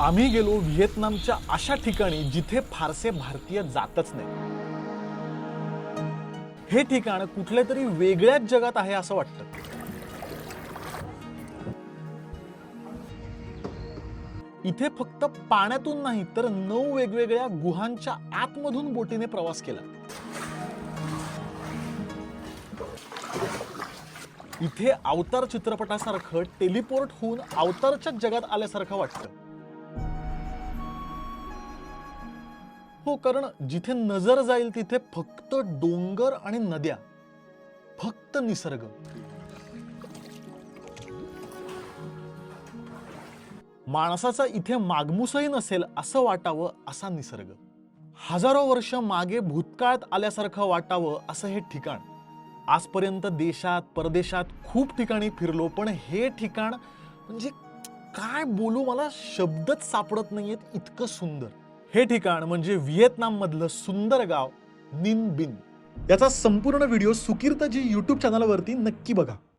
आम्ही गेलो व्हिएतनामच्या अशा ठिकाणी जिथे फारसे भारतीय जातच नाही। हे ठिकाण कुठल्या तरी वेगळ्याच जगात आहे असं वाटतं। इथे फक्त पाण्यातून नाही तर 9 वेगवेगळ्या गुहांच्या आतमधून बोटीने प्रवास केला। इथे अवतार चित्रपटासारखं टेलिपोर्ट होऊन अवतारच्या जगात आल्यासारखं वाटतं। हो, कारण जिथे नजर जाईल तिथे फक्त डोंगर आणि नद्या, फक्त निसर्ग। माणसाचा इथे मागमूसही नसेल असं वाटावं असा निसर्ग। हजारो वर्ष मागे भूतकाळात आल्यासारखं वाटावं असं हे ठिकाण। आजपर्यंत देशात परदेशात खूप ठिकाणी फिरलो, पण हे ठिकाण म्हणजे काय बोलू, मला शब्दच सापडत नाहीयेत, इतकं सुंदर। हे ठिकाण म्हणजे व्हिएतनाम मधलं सुंदर गाव निन बिन। याचा संपूर्ण व्हिडिओ सुकीर्तजी YouTube चॅनलवरती नक्की बघा।